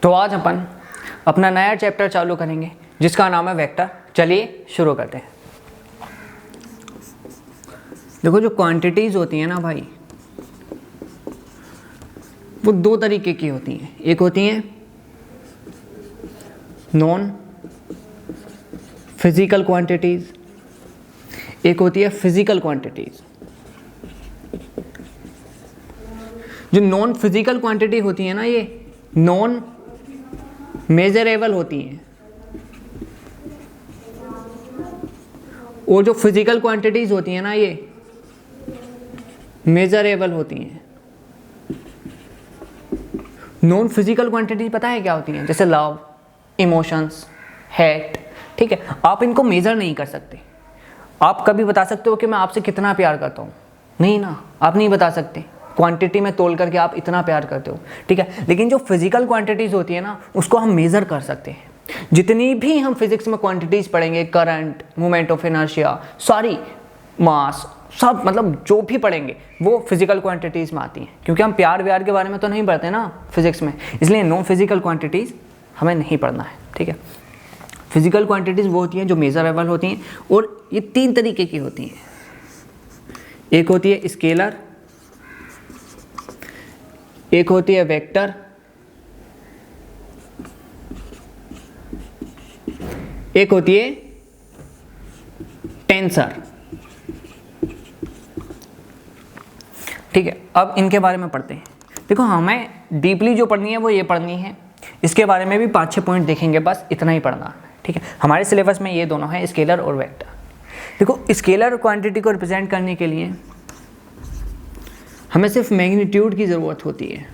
तो आज अपन अपना नया चैप्टर चालू करेंगे जिसका नाम है वेक्टर। चलिए शुरू करते हैं। देखो जो क्वांटिटीज होती हैं ना भाई, वो दो तरीके की होती हैं। एक होती हैं नॉन फिजिकल क्वांटिटीज, एक होती है फिजिकल क्वांटिटीज। जो नॉन फिजिकल क्वांटिटी होती है ना, ये नॉन मेजरेबल होती हैं, और जो फिजिकल क्वांटिटीज होती हैं ना, ये मेजरेबल होती हैं। नॉन फिजिकल क्वांटिटीज पता है क्या होती हैं? जैसे लव, इमोशंस, हेट। ठीक है, आप इनको मेजर नहीं कर सकते। आप कभी बता सकते हो कि मैं आपसे कितना प्यार करता हूँ? नहीं ना, आप नहीं बता सकते। क्वांटिटी में तोल करके आप इतना प्यार करते हो, ठीक है। लेकिन जो फिजिकल क्वांटिटीज होती है ना, उसको हम मेजर कर सकते हैं। जितनी भी हम फिजिक्स में क्वांटिटीज पढ़ेंगे, करंट, मोमेंट ऑफ इनर्शिया, सारी, मास, सब, मतलब जो भी पढ़ेंगे वो फिजिकल क्वांटिटीज में आती हैं। क्योंकि हम प्यार व्यार के बारे में तो नहीं पढ़ते ना फिजिक्स में, इसलिए नॉन फिजिकल क्वांटिटीज हमें नहीं पढ़ना है, ठीक है। फिजिकल क्वांटिटीज वो होती हैं जो मेजरेबल होती हैं, और ये तीन तरीके की होती हैं। एक होती है स्केलर, एक होती है वेक्टर, एक होती है टेंसर। ठीक है, अब इनके बारे में पढ़ते हैं। देखो हमें डीपली जो पढ़नी है वो ये पढ़नी है। इसके बारे में भी 5-6 पॉइंट देखेंगे, बस इतना ही पढ़ना, ठीक है। हमारे सिलेबस में ये दोनों हैं, स्केलर और वेक्टर। देखो स्केलर क्वांटिटी को रिप्रेजेंट करने के लिए हमें सिर्फ मैग्नीट्यूड की ज़रूरत होती है।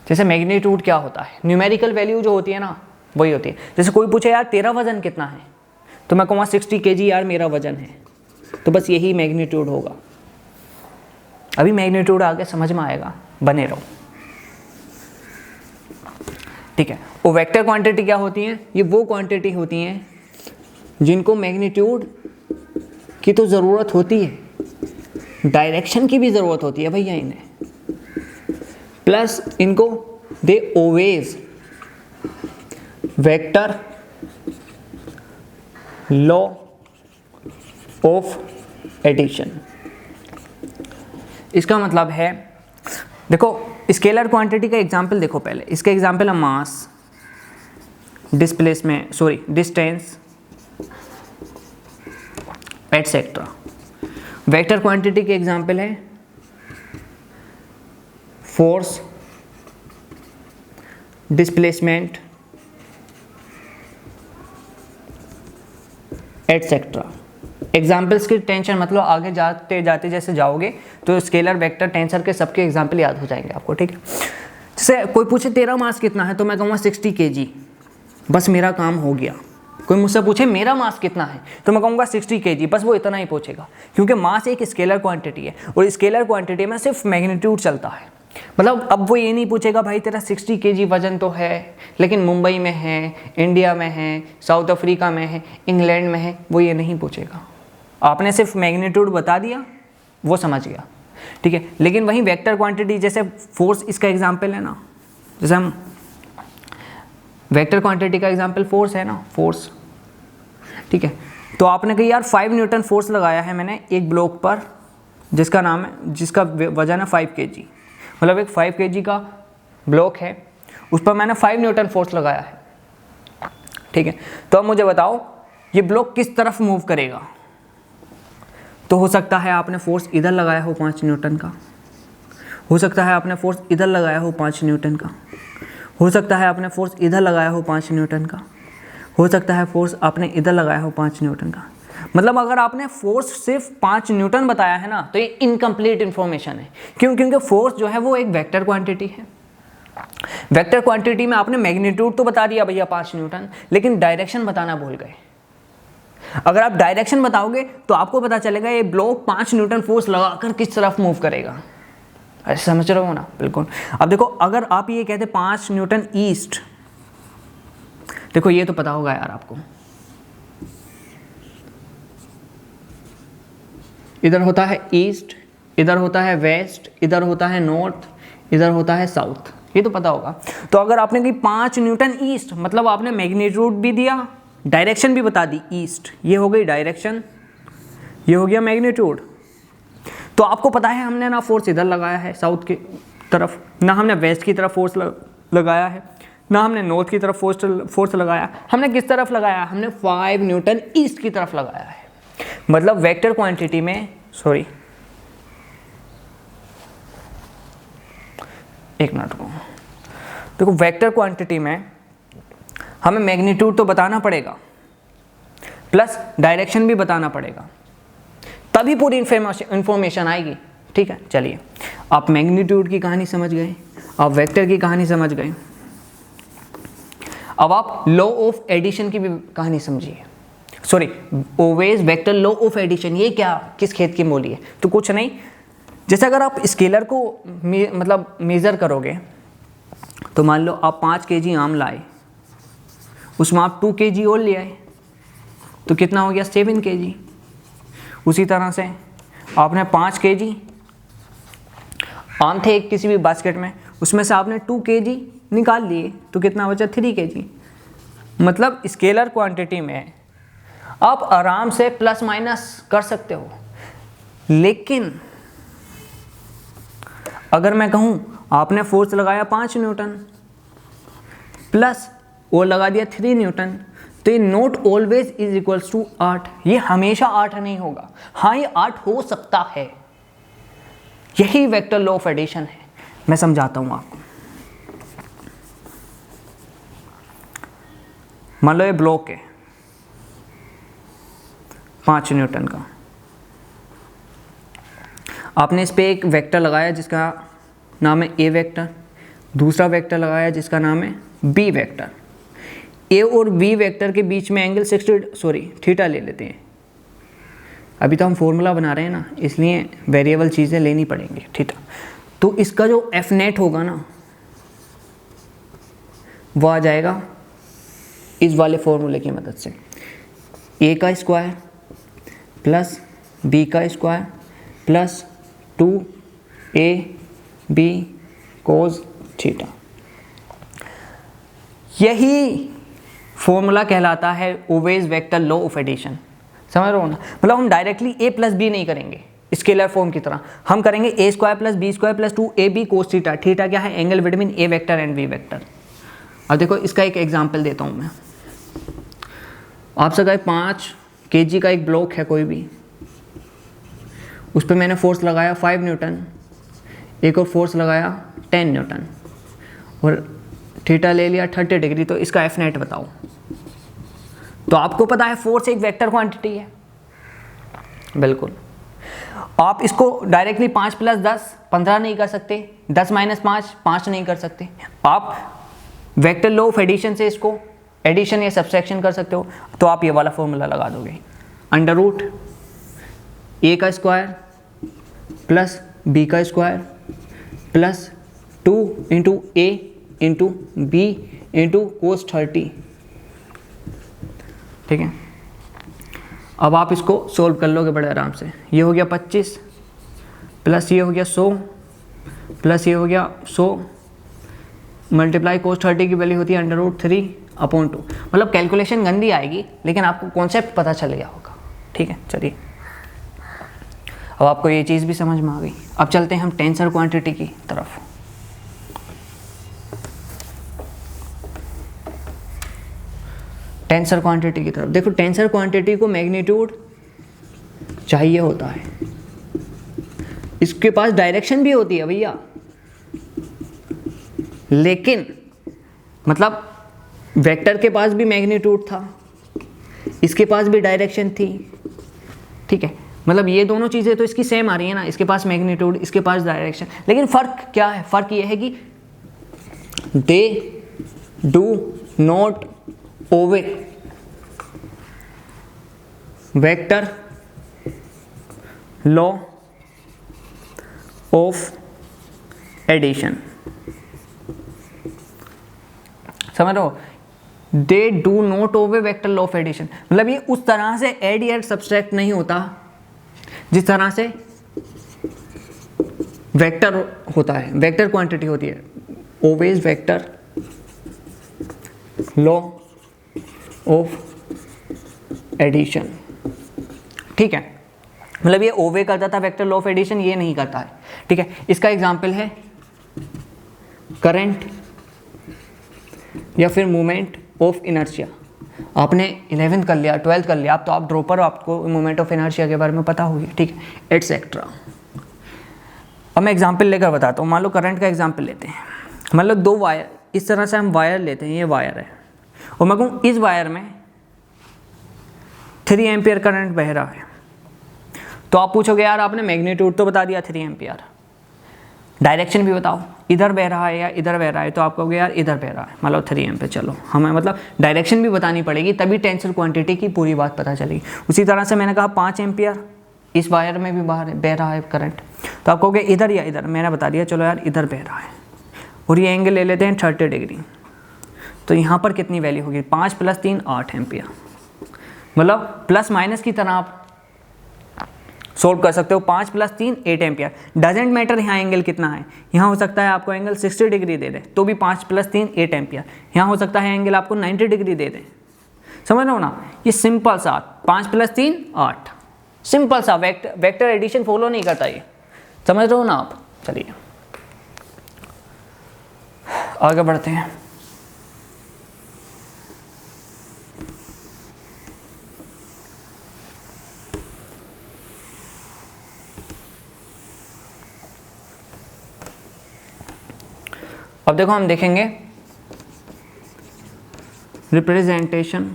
जैसे मैग्नीट्यूड क्या होता है? न्यूमेरिकल वैल्यू जो होती है ना, वही होती है। जैसे कोई पूछे यार तेरा वजन कितना है, तो मैं कहूँगा 60 kg यार मेरा वजन है, तो बस यही मैग्नीट्यूड होगा। अभी मैग्नीट्यूड आगे समझ में आएगा, बने रहो, ठीक है। वो वेक्टर क्वांटिटी क्या होती हैं? ये वो क्वांटिटी होती हैं जिनको मैग्नीट्यूड की तो ज़रूरत होती है, डायरेक्शन की भी ज़रूरत होती है भैया इन्हें, प्लस इनको दे always vector law of addition. इसका मतलब है, देखो स्केलर क्वांटिटी का एग्जांपल देखो पहले। इसका एग्जांपल है mass, displacement, distance, etcetera. Vector quantity के एग्जांपल है फोर्स, डिस्प्लेसमेंट, एटसेट्रा। एग्जाम्पल्स की टेंशन मतलब आगे जाते जाते जैसे जाओगे तो स्केलर, वेक्टर, टेंसर के सबके एग्जाम्पल याद हो जाएंगे आपको, ठीक है। जैसे कोई पूछे तेरा मास कितना है, तो मैं कहूँगा 60 kg, बस मेरा काम हो गया। कोई मुझसे पूछे मेरा मास कितना है, तो मैं कहूँगा 60 kg, बस वो इतना ही पूछेगा। क्योंकि मास एक स्केलर क्वांटिटी है, और स्केलर क्वांटिटी में सिर्फ मैग्नीट्यूड चलता है। मतलब अब वो ये नहीं पूछेगा भाई तेरा 60 kg वजन तो है, लेकिन मुंबई में है, इंडिया में है, साउथ अफ्रीका में है, इंग्लैंड में है, वो ये नहीं पूछेगा। आपने सिर्फ मैग्नीट्यूड बता दिया, वो समझ गया, ठीक है। लेकिन वहीं वेक्टर क्वांटिटी, जैसे फोर्स इसका एग्जांपल है ना, जैसे हम वेक्टर क्वांटिटी का एग्जांपल फोर्स है ना, फोर्स, ठीक है। तो आपने कहा यार 5 न्यूटन फोर्स लगाया है मैंने एक ब्लॉक पर, जिसका वजन है 5 kg। मतलब एक 5 kg का ब्लॉक है, उस पर मैंने 5 न्यूटन फोर्स लगाया है, ठीक है। तो अब मुझे बताओ ये ब्लॉक किस तरफ मूव करेगा? तो हो सकता है आपने फोर्स इधर लगाया हो 5 न्यूटन का, हो सकता है आपने फोर्स इधर लगाया हो 5 न्यूटन का, हो सकता है आपने फोर्स इधर लगाया हो 5 न्यूटन का, हो सकता है फोर्स आपने इधर लगाया हो 5 न्यूटन का। मतलब अगर आपने फोर्स सिर्फ 5 न्यूटन बताया है ना, तो ये इनकम्प्लीट इन्फॉर्मेशन है। क्यों? क्योंकि फोर्स जो है वो एक वेक्टर क्वांटिटी है। वेक्टर क्वांटिटी में आपने मैग्नीट्यूड तो बता दिया भैया 5 न्यूटन, लेकिन डायरेक्शन बताना भूल गए। अगर आप डायरेक्शन बताओगे तो आपको पता चलेगा ये ब्लॉक 5 न्यूटन फोर्स लगाकर किस तरफ मूव करेगा। ऐसे समझ रहे हो ना? बिल्कुल। अब देखो अगर आप ये कहते 5 न्यूटन ईस्ट, देखो ये तो पता होगा यार आपको, इधर होता है ईस्ट, इधर होता है वेस्ट, इधर होता है नॉर्थ, इधर होता है साउथ, ये तो पता होगा। तो अगर आपने कही 5 न्यूटन ईस्ट, मतलब आपने मैग्नीट्यूड भी दिया, डायरेक्शन भी बता दी ईस्ट, ये हो गई डायरेक्शन, ये हो गया मैग्नीट्यूड। तो आपको पता है हमने ना फोर्स इधर लगाया है साउथ की तरफ, ना हमने वेस्ट की तरफ फोर्स लगाया है, ना हमने नॉर्थ की तरफ फोर्स लगाया, हमने किस तरफ लगाया, हमने 5 न्यूटन ईस्ट की तरफ लगाया है। मतलब वेक्टर क्वांटिटी में, सॉरी एक मिनट को, देखो वेक्टर क्वांटिटी में हमें मैग्नीट्यूड तो बताना पड़ेगा प्लस डायरेक्शन भी बताना पड़ेगा, तभी पूरी इंफॉर्मेशन आएगी। ठीक है, चलिए आप मैग्नीट्यूड की कहानी समझ गए, आप वेक्टर की कहानी समझ गए, अब आप लॉ ऑफ एडिशन की भी कहानी समझिए। Sorry, always vector law of addition, ये क्या, किस खेत की मूली है? तो कुछ नहीं, जैसे अगर आप स्केलर को मतलब मेज़र करोगे, तो मान लो आप 5 kg आम लाए, उसमें आप 2 kg और ले आए, तो कितना हो गया 7 kg। उसी तरह से आपने 5 kg आम थे एक किसी भी बास्केट में, उसमें से आपने 2 kg निकाल लिए, तो कितना बचा 3 kg। मतलब स्केलर क्वांटिटी में आप आराम से प्लस माइनस कर सकते हो, लेकिन अगर मैं कहूं आपने फोर्स लगाया 5 न्यूटन प्लस वो लगा दिया 3 न्यूटन, तो ये not always is equals to 8, ये हमेशा 8 नहीं होगा। हाँ, ये 8 हो सकता है, यही वेक्टर लॉ ऑफ एडिशन है। मैं समझाता हूं आपको। मान लो ये ब्लॉक है 5 न्यूटन का, आपने इस पे एक वेक्टर लगाया जिसका नाम है ए वेक्टर, दूसरा वेक्टर लगाया जिसका नाम है बी वेक्टर। ए और बी वेक्टर के बीच में एंगल 60 थीटा ले लेते हैं। अभी तो हम फॉर्मूला बना रहे हैं ना, इसलिए वेरिएबल चीज़ें लेनी पड़ेंगी थीटा। तो इसका जो एफ नेट होगा ना, वो आ जाएगा इस वाले फॉर्मूले की मदद से, ए का स्क्वायर प्लस बी का square plus 2ab cos theta. यही फॉर्मूला कहलाता है always vector law of addition. समझ रहे हो ना? मतलब हम डायरेक्टली a प्लस बी नहीं करेंगे स्केलर फॉर्म की तरह, हम करेंगे a square plus B square plus 2ab cos theta. Theta क्या है? Angle between a vector and b vector. अब देखो इसका एक एग्जांपल देता हूँ मैं आपसे। कहे 5 kg का एक ब्लॉक है कोई भी, उस पर मैंने फोर्स लगाया 5 न्यूटन, एक और फोर्स लगाया 10 न्यूटन और थीटा ले लिया 30 डिग्री। तो इसका एफ नेट बताओ। तो आपको पता है फोर्स एक वेक्टर क्वांटिटी है, बिल्कुल। आप इसको डायरेक्टली 5 प्लस 10 15 नहीं कर सकते, 10 माइनस 5 5 नहीं कर सकते। आप वेक्टर लॉ ऑफ एडिशन से इसको एडिशन या सब्सट्रैक्शन कर सकते हो। तो आप ये वाला फॉर्मूला लगा दोगे, अंडर रूट ए का स्क्वायर प्लस बी का स्क्वायर प्लस 2 इंटू ए इंटू बी इंटू कोस 30। ठीक है, अब आप इसको सोल्व कर लोगे बड़े आराम से। ये हो गया 25 प्लस ये हो गया 100 प्लस ये हो गया 100 मल्टीप्लाई कोस 30 की वैल्यू होती है अंडर रूट 3/2। मतलब कैलकुलेशन गंदी आएगी, लेकिन आपको कॉन्सेप्ट पता चल गया होगा। ठीक है, चलिए अब आपको ये चीज़ भी समझ में आ गई। अब चलते हैं हम टेंसर क्वांटिटी की तरफ। टेंसर क्वांटिटी की तरफ देखो, टेंसर क्वांटिटी को मैग्नीट्यूड चाहिए होता है, इसके पास डायरेक्शन भी होती है भैया, लेकिन मतलब वेक्टर के पास भी मैग्नीट्यूड था, इसके पास भी डायरेक्शन थी। ठीक है, मतलब ये दोनों चीज़ें तो इसकी सेम आ रही है ना, इसके पास मैग्नीट्यूड इसके पास डायरेक्शन, लेकिन फ़र्क क्या है? फ़र्क ये है कि they do not obey vector law of addition. समझ रहे हो? They do not obey vector law of addition, मतलब ये उस तरह से एड या सब्सट्रैक्ट नहीं होता जिस तरह से वेक्टर होता है, वेक्टर क्वांटिटी होती है। ओवेज वेक्टर लॉ ऑफ एडिशन। ठीक है, मतलब ये ओवे करता था वेक्टर लॉ ऑफ एडिशन, ये नहीं करता है। ठीक है, इसका एग्जांपल है करंट या फिर मोमेंट ऑफ इनर्शिया। आपने 11th कर लिया, 12th कर लिया, आप तो आप ड्रॉपर हो, आपको मोमेंट ऑफ इनर्शिया के बारे में पता होगी। ठीक है, एटसेट्रा। अब मैं एग्जांपल लेकर बताता हूँ। मान लो करंट का एग्जांपल लेते हैं। मान लो 2 वायर, इस तरह से हम वायर लेते हैं, ये वायर है और मैं कहूँ इस वायर में 3 एम्पियर करंट बह रहा है। तो आप पूछोगे यार आपने मैग्नीट्यूड तो बता दिया 3 एम्पियर, डायरेक्शन भी बताओ, इधर बह रहा है या इधर बह रहा है। तो आप कहोगे यार इधर बह रहा है, मतलब 3 एम्पियर। चलो हमें मतलब डायरेक्शन भी बतानी पड़ेगी, तभी टेंसर क्वांटिटी की पूरी बात पता चलेगी। उसी तरह से मैंने कहा 5 एम्पियर, इस वायर में भी बाहर बह रहा है करंट, तो आप कहोगे इधर या इधर। मैंने बता दिया चलो यार इधर बह रहा है, और ये एंगल ले लेते हैं 30 डिग्री। तो यहाँ पर कितनी वैल्यू होगी? 5 + 3 8 एम्पियर। मतलब प्लस माइनस की तरह आप सोल्व कर सकते हो। 5 + 3 8 एम्पियर। डजेंट मैटर यहाँ एंगल कितना है, यहाँ हो सकता है आपको एंगल 60 डिग्री दे दे तो भी 5 + 3 8 एम्पियर। यहाँ हो सकता है एंगल आपको 90 डिग्री दे दे। समझ रहे हो ना? ये सिंपल सा 5 + 3 8, सिंपल सा वेक्टर एडिशन फॉलो नहीं करता ये। समझ रहे हो ना आप? चलिए आगे बढ़ते हैं। अब देखो हम देखेंगे रिप्रेजेंटेशन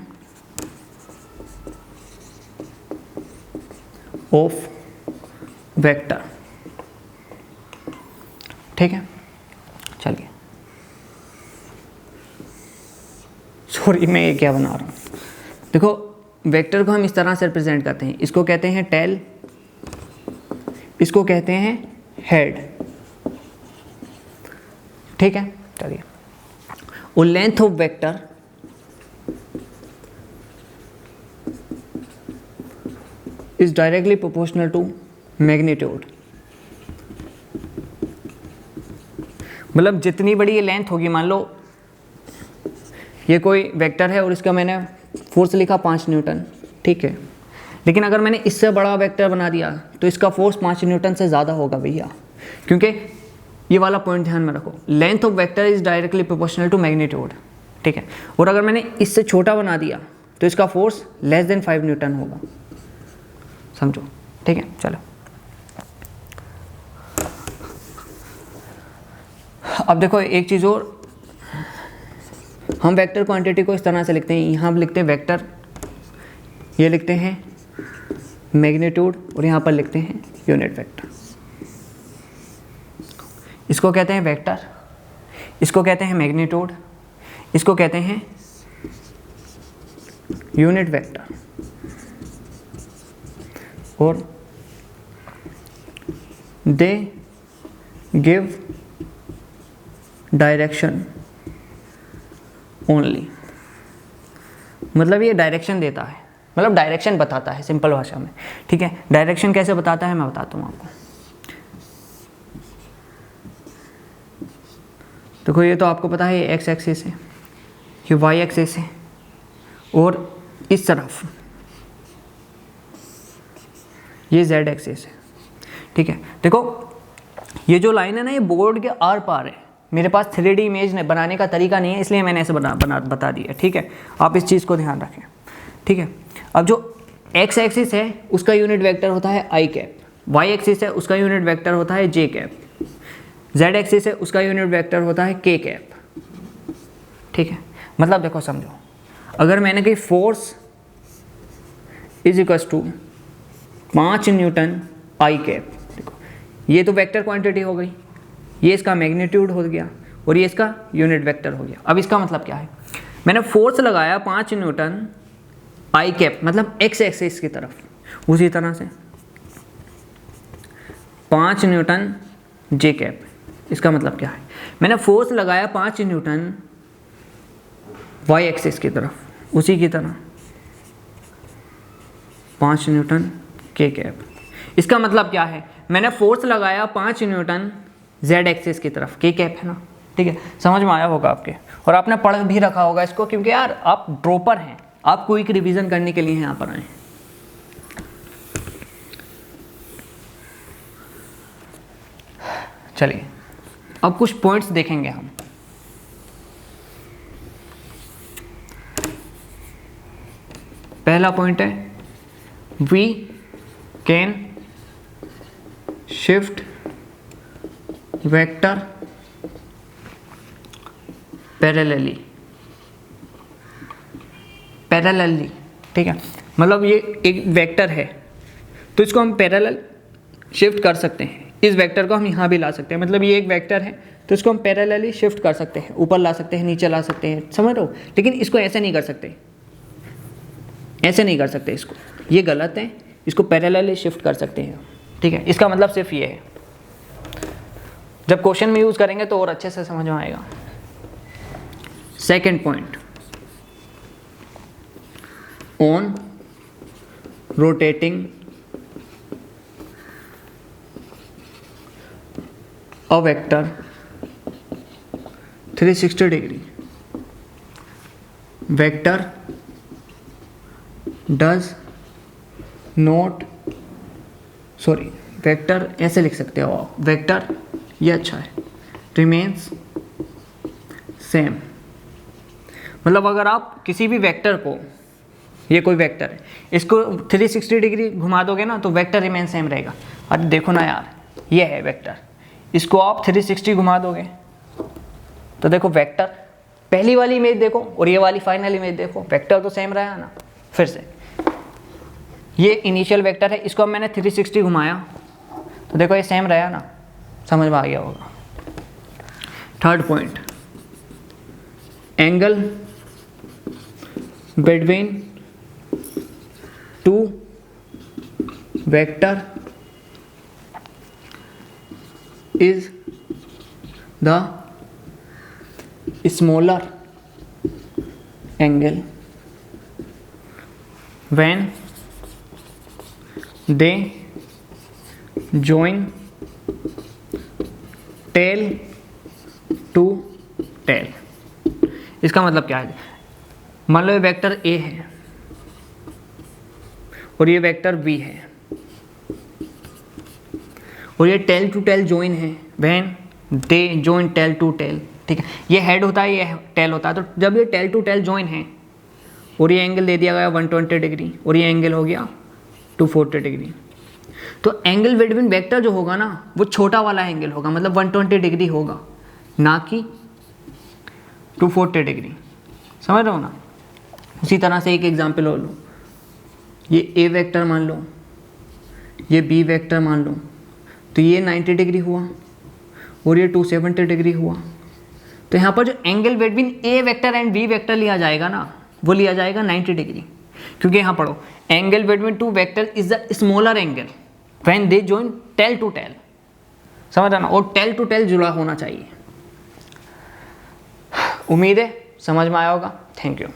ऑफ वेक्टर। ठीक है, चलिए सॉरी मैं ये क्या बना रहा हूँ। देखो वेक्टर को हम इस तरह से रिप्रेजेंट करते हैं, इसको कहते हैं टेल, इसको कहते हैं हेड। ठीक है, चलिए। और length of vector is directly proportional to magnitude. मतलब जितनी बड़ी ये लेंथ होगी, मान लो ये कोई वेक्टर है और इसका मैंने फोर्स लिखा 5 न्यूटन, ठीक है, लेकिन अगर मैंने इससे बड़ा वेक्टर बना दिया तो इसका फोर्स 5 न्यूटन से ज़्यादा होगा भैया, क्योंकि ये वाला पॉइंट ध्यान में रखो, length of vector is directly proportional to magnitude. ठीक है, और अगर मैंने इससे छोटा बना दिया तो इसका फोर्स लेस देन 5 न्यूटन होगा। समझो? ठीक है, चलो अब देखो एक चीज़ और, हम वेक्टर क्वांटिटी को इस तरह से लिखते हैं। यहाँ हम लिखते हैं वेक्टर, ये लिखते हैं मैग्नीट्यूड, और यहाँ पर लिखते हैं यूनिट वेक्टर। इसको कहते हैं वेक्टर, इसको कहते हैं मैग्नीट्यूड, इसको कहते हैं यूनिट वेक्टर, और दे गिव डायरेक्शन ओनली। मतलब ये डायरेक्शन देता है, मतलब डायरेक्शन बताता है सिंपल भाषा में। ठीक है, डायरेक्शन कैसे बताता है मैं बताता हूँ आपको। देखो ये तो आपको पता है, ये एक्स एक्सिस है, ये वाई एक्सिस है, और इस तरफ ये जेड एक्सिस है। ठीक है, देखो ये जो लाइन है ना, ये बोर्ड के आर पार है। मेरे पास 3D इमेज बनाने का तरीका नहीं है, इसलिए मैंने ऐसे बता दिया। ठीक है, आप इस चीज़ को ध्यान रखें। ठीक है, अब जो एक्स एक्सिस है उसका यूनिट वेक्टर होता है आई कैप, वाई एक्सिस है उसका यूनिट वेक्टर होता है जे कैप, जेड एक्सिस है उसका यूनिट वेक्टर होता है के कैप। ठीक है, मतलब देखो समझो, अगर मैंने कही force is equal to 5 newton i cap, देखो ये तो वेक्टर क्वांटिटी हो गई, ये इसका मैग्नीट्यूड हो गया, और ये इसका यूनिट वेक्टर हो गया। अब इसका मतलब क्या है, मैंने फोर्स लगाया 5 न्यूटन आई कैप, मतलब एक्स एक्सिस की तरफ। उसी तरह से 5 न्यूटन जे कैप, इसका मतलब क्या है, मैंने फोर्स लगाया 5 न्यूटन वाई एक्सिस की तरफ। उसी की तरह 5 न्यूटन के कैप, इसका मतलब क्या है, मैंने फोर्स लगाया 5 न्यूटन जेड एक्सिस की तरफ, के कैप है ना। ठीक है, समझ में आया होगा आपके, और आपने पढ़ भी रखा होगा इसको, क्योंकि यार आप ड्रॉपर हैं, आप क्विक रिवीजन करने के लिए यहाँ पर आए। चलिए अब कुछ पॉइंट्स देखेंगे हम। पहला पॉइंट है we can shift vector parallelly, ठीक है, मतलब ये एक वेक्टर है तो इसको हम पैरेलल शिफ्ट कर सकते हैं, इस वेक्टर को हम यहाँ भी ला सकते हैं, मतलब ये एक वेक्टर है तो इसको हम पैरेलली शिफ्ट कर सकते हैं, ऊपर ला सकते हैं, नीचे ला सकते हैं, समझ रहे हो, लेकिन इसको ऐसे नहीं कर सकते, ऐसे नहीं कर सकते इसको, ये गलत है, इसको पैरेलली शिफ्ट कर सकते हैं, ठीक है, इसका मतलब सिर्फ ये है। जब क्वेश्चन में यूज़ करेंगे तो और अच्छे से समझ में आएगा। Second point, on rotating a vector 360 degree, vector does not, sorry vector ऐसे लिख सकते हो आप, वेक्टर ये अच्छा है, रिमेन्स सेम, मतलब अगर आप किसी भी वेक्टर को, ये कोई वेक्टर है, इसको 360 डिग्री घुमा दोगे ना तो वेक्टर रिमेन सेम रहेगा। अरे देखो ना यार, ये है वेक्टर, इसको आप 360 घुमा दोगे तो देखो वेक्टर, पहली वाली इमेज देखो और ये वाली फाइनल इमेज देखो, वेक्टर तो सेम रहा ना। फिर से ये इनिशियल वेक्टर है, इसको अब मैंने 360 घुमाया तो देखो ये सेम रहा ना, समझ में आ गया होगा। Third point, angle between two vector is the smaller angle when they join tail to tail। इसका मतलब क्या है, मान लो ये वेक्टर A है और ये वेक्टर B है और ये टेल टू टेल जॉइन है, when they join tail to tail, ठीक है, ये हेड होता है, ये टेल होता है, तो जब ये टेल टू टेल जॉइन है और ये एंगल दे दिया गया 120 डिग्री और ये एंगल हो गया 240 डिग्री, तो एंगल बिटवीन वेक्टर जो होगा ना वो छोटा वाला एंगल होगा, मतलब 120 डिग्री होगा, ना कि 240 डिग्री, समझ रहे हो ना। उसी तरह से एक एग्जाम्पल और लो, ये ए वेक्टर मान लो, ये बी वेक्टर मान लो, तो ये 90 डिग्री हुआ और ये 270 डिग्री हुआ, तो यहाँ पर जो angle between A vector and B vector लिया जाएगा ना वो लिया जाएगा 90 डिग्री, क्योंकि यहाँ पढ़ो angle between two vector is the smaller angle when they join tail to tail, समझ आना, और टेल टू टेल जुड़ा होना चाहिए। उम्मीद है समझ में आया होगा। Thank you.